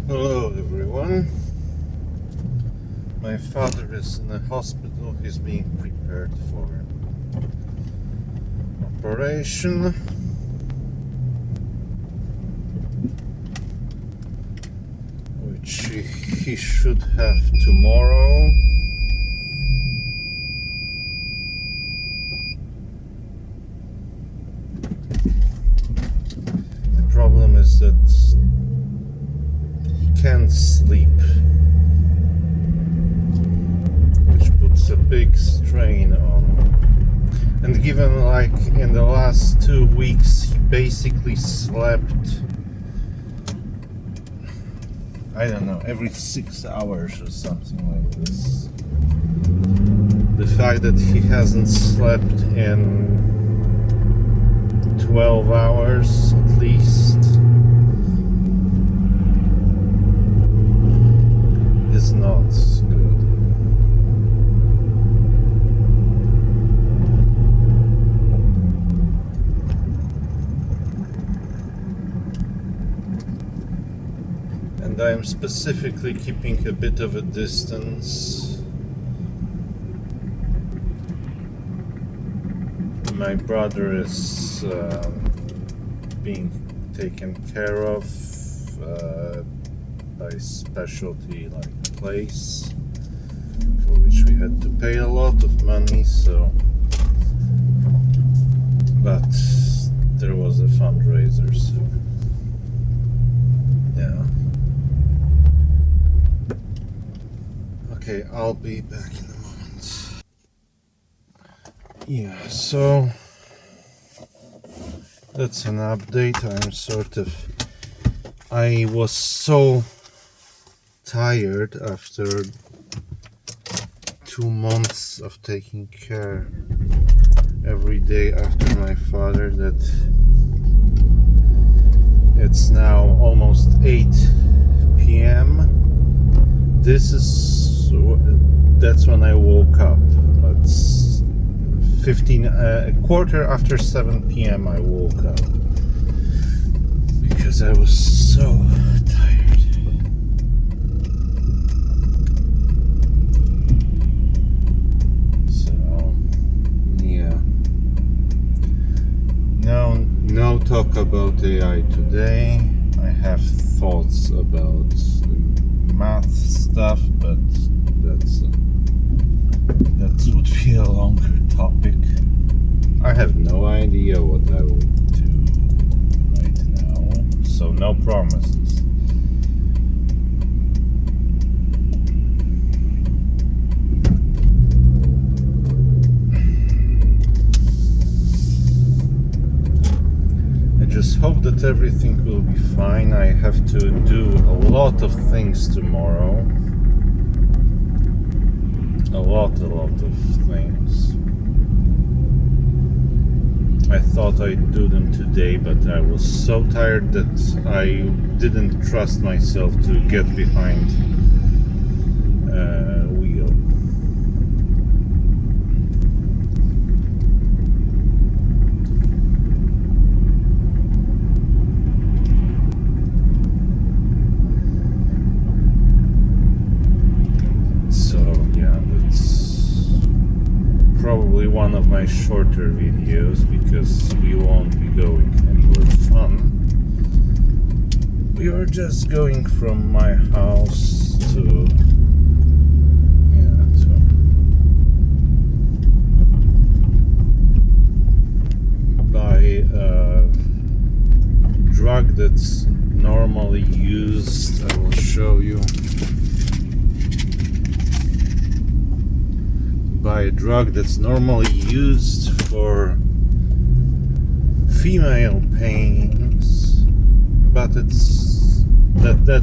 Hello everyone. My father is in the hospital. He's being prepared for operation, which he should have tomorrow. The problem is that he can't sleep, which puts a big strain on him. And given like in the last 2 weeks he basically slept, I don't know, every 6 hours or something like this. The fact that he hasn't slept in 12 hours at least is not good. And I am specifically keeping a bit of a distance. My brother is being taken care of by specialty like place, for which we had to pay a lot of money, so but there was a fundraiser, so yeah. Okay, I'll be back in a moment. Yeah, so that's an update. I was so tired after 2 months of taking care every day after my father that it's now almost 8 p.m. That's when I woke up. It's a quarter after 7 p.m. I woke up because I was so tired. So yeah, no talk about AI today. I have thoughts about the math stuff, but that would be a longer topic. I have no idea what I will do right now, so no promises. I just hope that everything will be fine. I have to do a lot of things tomorrow. A lot of things. I thought I'd do them today, but I was so tired that I didn't trust myself to get behind a wheel. So yeah, that's probably one of my shorter videos because we won't be going anywhere fun. We are just going from my house to buy a drug that's normally used. I will show you. Buy a drug that's normally used for female pains, but that's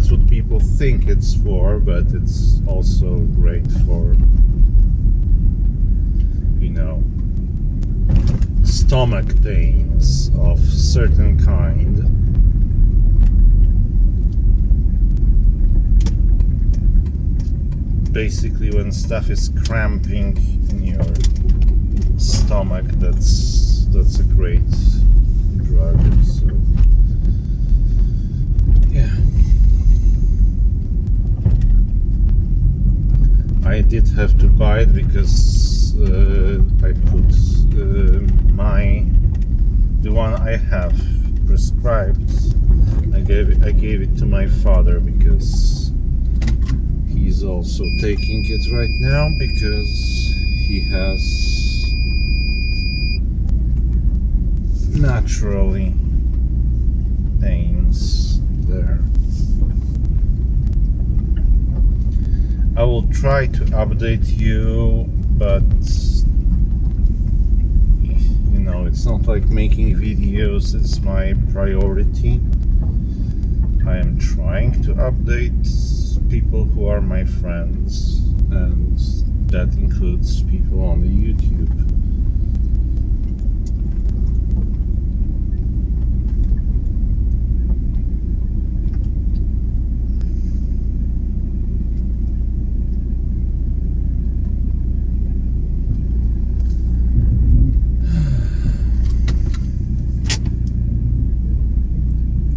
what people think it's for, but it's also great for, stomach pains of certain kind. Basically when stuff is cramping in your stomach, that's a great drug. So yeah. I did have to buy it because I put the one I have prescribed. I gave it to my father because he's also taking it right now because he has naturally pains there. I will try to update you, but you know, it's not like making videos is my priority. I am trying to update people who are my friends, and that includes people on the YouTube.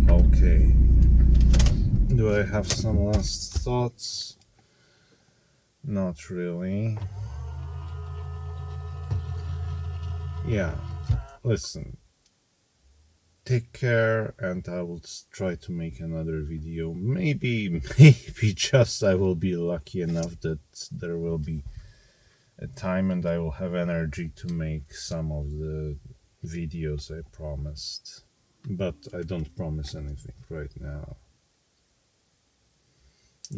Okay. Do I have some last thoughts? Not really. Yeah, listen. Take care, and I will try to make another video. Maybe just I will be lucky enough that there will be a time and I will have energy to make some of the videos I promised. But I don't promise anything right now.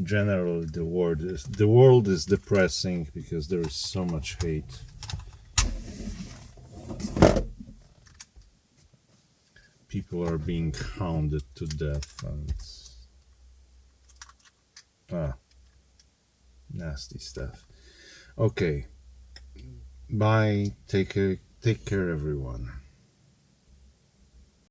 Generally, the world is depressing because there is so much hate. People are being hounded to death, and nasty stuff. Okay, bye. Take care, everyone.